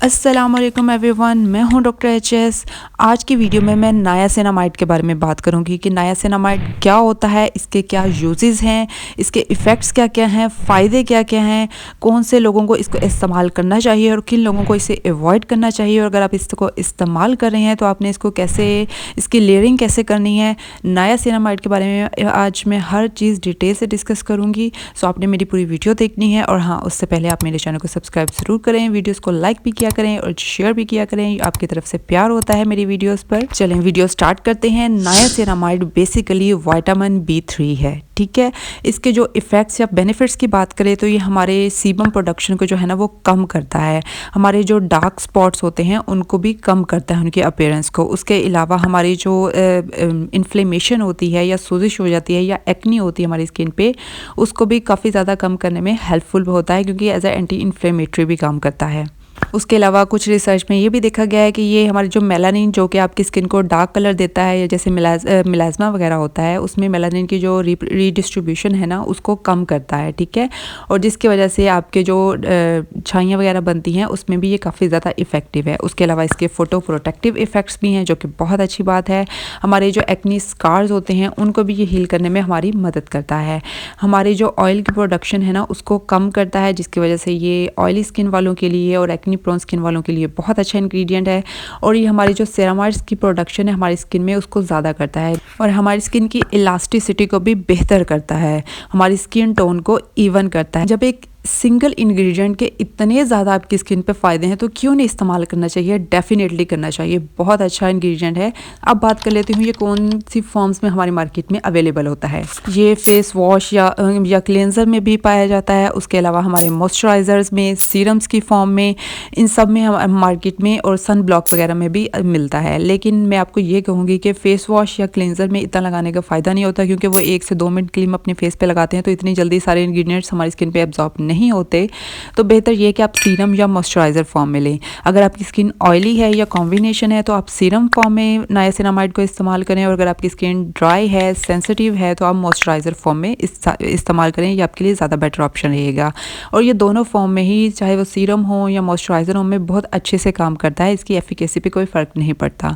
अस्सलाम वालेकुम एवरीवन, मैं हूं डॉक्टर एचएस। आज की वीडियो में मैं नायासिनामाइड के बारे में बात करूंगी कि नायासिनामाइड क्या होता है, इसके क्या यूजेस हैं, इसके इफ़ेक्ट्स क्या क्या हैं, फ़ायदे क्या क्या हैं, कौन से लोगों को इसको इस्तेमाल करना चाहिए और किन लोगों को इसे अवॉइड करना चाहिए, और अगर आप इसको इस्तेमाल कर रहे हैं तो आपने इसको कैसे, इसकी लेयरिंग कैसे करनी है। नायासिनामाइड के बारे में आज मैं हर चीज़ डिटेल से डिस्कस करूँगी। सो आपने मेरी पूरी वीडियो देखनी है, और हाँ, उससे पहले आप मेरे चैनल को सब्सक्राइब ज़रूर करें, वीडियोज़ को लाइक भी किया करें और शेयर भी किया करें। आपकी तरफ से प्यार होता है मेरी वीडियोस पर। चलें वीडियो स्टार्ट करते हैं। नायासिनामाइड बेसिकली विटामिन B3 है, ठीक है। इसके जो इफ़ेक्ट्स या बेनिफिट्स की बात करें तो ये हमारे सीबम प्रोडक्शन को जो है ना वो कम करता है, हमारे जो डार्क स्पॉट्स होते हैं उनको भी कम करता है, उनके अपीयरेंस को। उसके अलावा हमारी जो इन्फ्लेमेशन होती है या सोजिश हो जाती है या एक्नी होती है हमारी स्किन पे, उसको भी काफ़ी ज़्यादा कम करने में हेल्पफुल होता है, क्योंकि एज ए एंटी इन्फ्लेमेटरी भी काम करता है। उसके अलावा कुछ रिसर्च में ये भी देखा गया है कि ये हमारे जो मेलानिन, जो कि आपकी स्किन को डार्क कलर देता है, या जैसे मिलाज़मा वगैरह होता है, उसमें मेलानिन की जो रीडिस्ट्रीब्यूशन है ना उसको कम करता है, ठीक है। और जिसकी वजह से आपके जो छाइयाँ वगैरह बनती हैं उसमें भी ये काफ़ी ज़्यादा इफेक्टिव है। उसके अलावा इसके फोटो प्रोटेक्टिव इफ़ेक्ट्स भी हैं, जो कि बहुत अच्छी बात है। हमारे जो एक्नी स्कार्स होते हैं उनको भी ये हील करने में हमारी मदद करता है। हमारी जो ऑयल की प्रोडक्शन है ना उसको कम करता है, जिसकी वजह से ये ऑयली स्किन वालों के लिए और एक्नी प्रोन स्किन वालों के लिए बहुत अच्छा इंग्रेडिएंट है। और ये हमारी जो सेरामाइड्स की प्रोडक्शन है हमारी स्किन में उसको ज़्यादा करता है, और हमारी स्किन की इलास्टिसिटी को भी बेहतर करता है, हमारी स्किन टोन को इवन करता है। जब एक सिंगल इंग्रेडिएंट के इतने ज़्यादा आपकी स्किन पे फ़ायदे हैं तो क्यों नहीं इस्तेमाल करना चाहिए, डेफिनेटली करना चाहिए। बहुत अच्छा इंग्रेडिएंट है। अब बात कर लेती हूँ ये कौन सी फॉर्म्स में हमारी मार्केट में अवेलेबल होता है। ये फेस वॉश या क्लेंजर में भी पाया जाता है। उसके अलावा हमारे मॉइस्चराइजर्स में, सीरम्स की फॉर्म में, इन सब में हम मार्केट में, और सन ब्लॉक वगैरह में भी मिलता है। लेकिन मैं आपको ये कहूँगी कि फेस वॉश या क्लेंजर में इतना लगाने का फ़ायदा नहीं होता, क्योंकि वो 1 से 2 मिनट क्रीम अपने फेस पे लगाते हैं तो इतनी जल्दी सारे इंग्रेडिएंट्स हमारी स्किन पे एब्जॉर्ब नहीं होते। तो बेहतर ये कि आप सीरम या मॉइस्चराइज़र फॉर्म में लें। अगर आपकी स्किन ऑयली है या कॉम्बिनेशन है तो आप सीरम फॉर्म में नायासिनामाइड को इस्तेमाल करें, और अगर आपकी स्किन ड्राई है, सेंसिटिव है, तो आप मॉइस्चराइज़र फॉर्म में इस्तेमाल करें। ये आपके लिए ज़्यादा बेटर ऑप्शन रहेगा। और ये दोनों फॉर्म में ही, चाहे वो सीरम हो या मॉइस्चराइज़र हो, में बहुत अच्छे से काम करता है। इसकी एफिकेसी पे कोई फ़र्क नहीं पड़ता।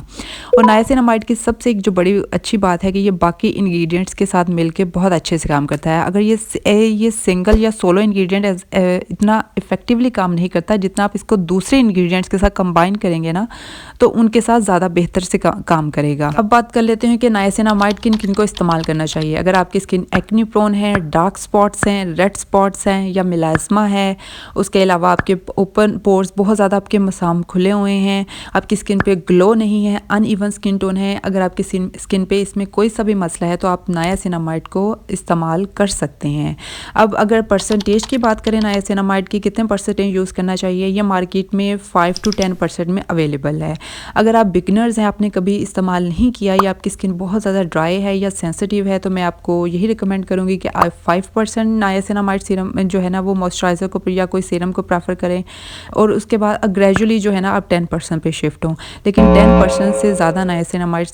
और नायासिनामाइड की सबसे एक जो बड़ी अच्छी बात है कि ये बाकी इंग्रेडिएंट्स के साथ मिलके बहुत अच्छे से काम करता है। अगर ये सिंगल या सोलो इंग्रेडिएंट इतना इफेक्टिवली काम नहीं करता, जितना आप इसको दूसरे इंग्रेडिएंट्स के साथ कंबाइन करेंगे ना तो उनके साथ ज़्यादा बेहतर से काम करेगा। अब बात कर लेते हैं कि नायासिनामाइड किन किन को इस्तेमाल करना चाहिए। अगर आपकी स्किन एक्नी प्रोन है, डार्क स्पॉट्स हैं, रेड स्पॉट्स हैं, या मिलाज़मा है, उसके अलावा आपके ओपन पोर्स बहुत ज़्यादा आपके मसाम खुले हुए हैं, आपकी स्किन पे ग्लो नहीं है, अनइवन स्किन टोन है, अगर आपकी स्किन पे इसमें कोई सा भी मसला है तो आप नायासिनामाइड को इस्तेमाल कर सकते हैं। अब अगर परसेंटेज की बात करें नायासिनामाइड की कितने परसेंटेज यूज़ करना चाहिए, ये मार्केट में 5 to 10% में अवेलेबल है। अगर आप बिगनर्स हैं, आपने कभी इस्तेमाल नहीं किया, या आपकी स्किन बहुत ज़्यादा ड्राई है या सेंसिटिव है, तो मैं आपको यही रिकमेंड करूँगी कि आप 5% नायासिनामाइड सीरम जो है ना वो मॉइस्चराइज़र को या कोई सीरम को प्रेफर करें, और उसके बाद ग्रेजुअली जो है ना आप 10% पे शिफ्ट हों। लेकिन 10% से ज़्यादा नायासिनामाइड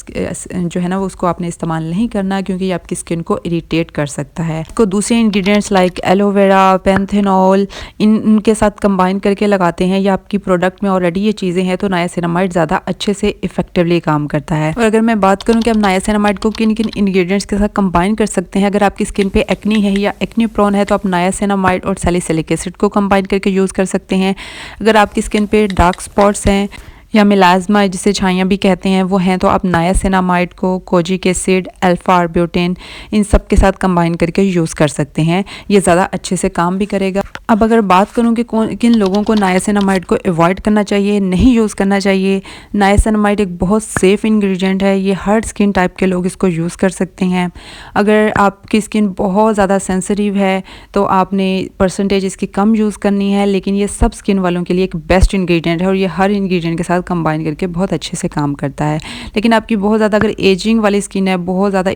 जो है ना वो उसको आपने इस्तेमाल नहीं करना, क्योंकि ये आपकी स्किन को इरिटेट कर सकता है। इसको दूसरे इंग्रेडिएंट्स लाइक एलोवेरा, पैंथेनॉल, इनके साथ कंबाइन करके लगाते हैं, या आपकी प्रोडक्ट में ऑलरेडी ये चीज़ें हैं, तो नायासिनामाइड ज़्यादा अच्छे से इफेक्टिवली काम करता है। और अगर मैं बात करूं कि आप नायासिनामाइड को किन किन इंग्रेडिएंट्स के साथ कंबाइन कर सकते हैं, अगर आपकी स्किन पे एक्नी है या एक्नी प्रोन है तो आप नायासिनामाइड और सैलिसिलिक एसिड को कंबाइन करके यूज़ कर सकते हैं। अगर आपकी स्किन पे डार्क स्पॉट्स हैं या मिलाज़मा जिसे छाइयाँ भी कहते हैं वो हैं, तो आप नायासिनामाइड को कोजिक एसिड, अल्फा आर्ब्यूटेन, इन सब के साथ कंबाइन करके यूज़ कर सकते हैं। ये ज़्यादा अच्छे से काम भी करेगा। अब अगर बात करूं कि किन लोगों को नायासिनामाइड को अवॉइड करना चाहिए, नहीं यूज़ करना चाहिए। नायासिनामाइड एक बहुत सेफ़ इंग्रेडिएंट है, ये हर स्किन टाइप के लोग इसको यूज़ कर सकते हैं। अगर आपकी स्किन बहुत ज़्यादा सेंसिटिव है तो आपने परसेंटेज इसकी कम यूज़ करनी है, लेकिन ये सब स्किन वालों के लिए एक बेस्ट इंग्रेडिएंट है, और ये हर इंग्रेडिएंट के साथ साथ कंबाइन करके बहुत अच्छे से काम करता है। लेकिन आपकी बहुत ज़्यादा अगर एजिंग वाली स्किन है, बहुत ज़्यादा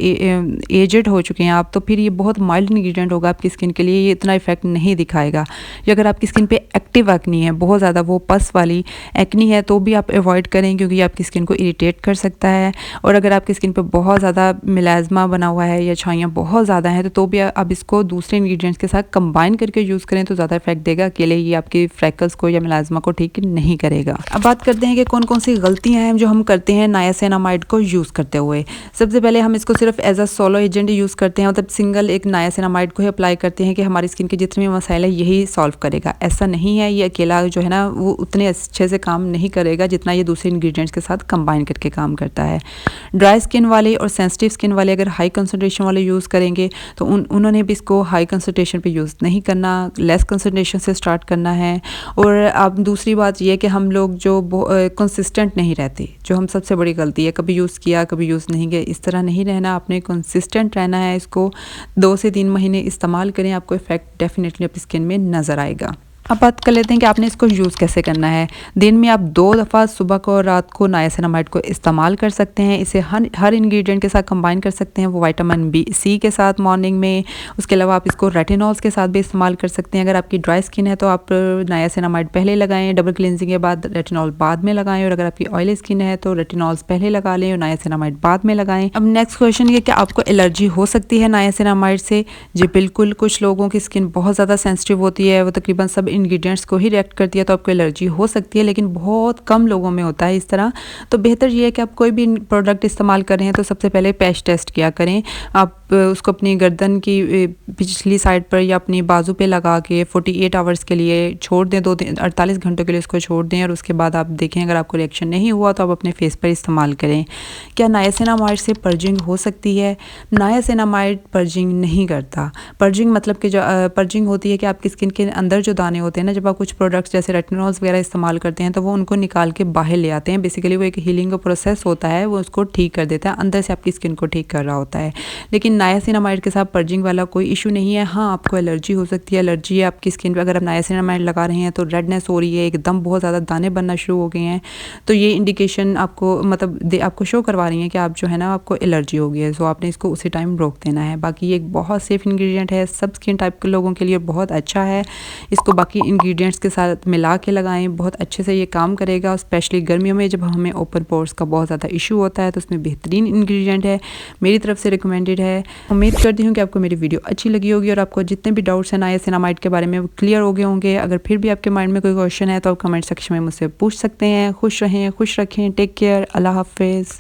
एजेड हो चुके हैं आप, तो फिर ये बहुत माइल्ड इंग्रेडिएंट होगा आपकी स्किन के लिए, ये इतना इफेक्ट नहीं दिखाएगा। या अगर आपकी स्किन पे एक्टिव एक्नी है, बहुत ज़्यादा वो पस वाली एक्नी है, तो भी आप अवॉइड करें क्योंकि ये आपकी स्किन को इरिटेट कर सकता है। और अगर आपकी स्किन पे बहुत ज़्यादा मिलाज़मा बना हुआ है या छाइयाँ बहुत ज़्यादा हैं, तो भी आप इसको दूसरे इंग्रेडिएंट्स के साथ कंबाइन करके यूज़ करें तो ज़्यादा इफेक्ट देगा। अकेले ये आपकी फ्रैकल्स को या मिलाज़मा को ठीक नहीं करेगा। अब बात करते हैं कि कौन कौन सी गलतियाँ हैं जो हम करते हैं नायासिनामाइड को यूज़ करते हुए। सबसे पहले हम इसको सिर्फ as a solo agent use करते हैं, मतलब सिंगल एक नायासिनामाइड को ही अप्लाई करते हैं कि हमारी स्किन के जितने भी मसाइले यही सॉल्व करेगा। ऐसा नहीं है, ये अकेला जो है ना वो उतने अच्छे से काम नहीं करेगा जितना ये दूसरे इंग्रेडिएंट्स के साथ कंबाइन करके काम करता है। ड्राई स्किन वाले और सेंसिटिव स्किन वाले अगर हाई कंसंट्रेशन वाले यूज़ करेंगे तो उन्होंने भी इसको हाई कंसंट्रेशन पे यूज़ नहीं करना, लेस कंसंट्रेशन से स्टार्ट करना है। और अब दूसरी बात ये कि हम लोग जो कंसिस्टेंट नहीं रहते, जो हम सबसे बड़ी गलती है, कभी यूज़ किया कभी यूज़ नहीं किया, इस तरह नहीं रहना, आपने कंसिस्टेंट रहना है। इसको 2 से 3 महीने इस्तेमाल करें, आपको इफेक्ट डेफिनेटली अपनी स्किन में नज़र आएगा। अब बात कर लेते हैं कि आपने इसको यूज़ कैसे करना है। दिन में आप 2 दफ़ा सुबह को और रात को नायासिनामाइड को इस्तेमाल कर सकते हैं। इसे हर इंग्रेडिएंट के साथ कंबाइन कर सकते हैं, वो विटामिन सी के साथ मॉर्निंग में। उसके अलावा आप इसको रेटिनॉल्स के साथ भी इस्तेमाल कर सकते हैं। अगर आपकी ड्राई स्किन है तो आप नायासिनामाइड पहले लगाएं, डबल क्लिनजिंग के बाद रेटिनॉल बाद में लगाएं। और अगर आपकी ऑयली स्किन है तो रेटिनॉल्स पहले लगा लें और नायासिनामाइड बाद में लगाएं। अब नेक्स्ट क्वेश्चन ये कि आपको एलर्जी हो सकती है नायासिनामाइड से? जी बिल्कुल, कुछ लोगों की स्किन बहुत ज़्यादा सेंसिटिव होती है, वो तकरीबन सब इंग्रेडिएंट्स को ही रिएक्ट करती है, तो आपको एलर्जी हो सकती है, लेकिन बहुत कम लोगों में होता है इस तरह। तो बेहतर ये है कि आप कोई भी प्रोडक्ट इस्तेमाल कर रहे हैं तो सबसे पहले पैच टेस्ट किया करें। आप उसको अपनी गर्दन की पिछली साइड पर या अपनी बाजू पे लगा के 48 आवर्स के लिए छोड़ दें, 48 घंटों के लिए उसको छोड़ दें और उसके बाद आप देखें अगर आपको रिएक्शन नहीं हुआ तो आप अपने फेस पर इस्तेमाल करें। क्या नायासिनामाइड से पर्जिंग हो सकती है? नायासिनामाइड पर्जिंग नहीं करता। पर्जिंग मतलब कि जो पर्जिंग होती है कि आपकी स्किन के अंदर जो दाने होते हैं ना, जब आप कुछ प्रोडक्ट्स जैसे रेटिनॉल्स वगैरह इस्तेमाल करते हैं तो वो उनको निकाल के बाहर ले आते हैं। बेसिकली वो एक हीलिंग का प्रोसेस होता है, वो उसको ठीक कर देता है, अंदर से आपकी स्किन को ठीक कर रहा होता है। लेकिन नायासिनामाइड के साथ पर्जिंग वाला कोई इशू नहीं है। हाँ, आपको एलर्जी हो सकती है। एलर्जी है आपकी स्किन पे, अगर आप नायासिनामाइड लगा रहे हैं तो रेडनेस हो रही है, एकदम बहुत ज़्यादा दाने बनना शुरू हो गए हैं, तो ये इंडिकेशन आपको मतलब आपको शो करवा रही है कि आप जो है ना आपको एलर्जी हो गई है। सो आपने इसको उसी टाइम रोक देना है। बाकी ये एक बहुत सेफ इंग्रेडिएंट है, सब स्किन टाइप के लोगों के लिए बहुत अच्छा है। इसको बाकी इंग्रेडिएंट्स के साथ मिला के लगाएं, बहुत अच्छे से ये काम करेगा। स्पेशली गर्मियों में जब हमें ओपन पोर्स का बहुत ज़्यादा इशू होता है तो उसमें बेहतरीन इंग्रेडिएंट है, मेरी तरफ से रिकमेंडेड है। उम्मीद करती हूँ कि आपको मेरी वीडियो अच्छी लगी होगी और आपको जितने भी डाउट्स हैं नायासिनामाइड के बारे में वो क्लियर हो गए होंगे। अगर फिर भी आपके माइंड में कोई क्वेश्चन है तो आप कमेंट सेक्शन में मुझसे पूछ सकते हैं। खुश रहें, खुश रखें, टेक केयर, अल्लाह हाफिज़।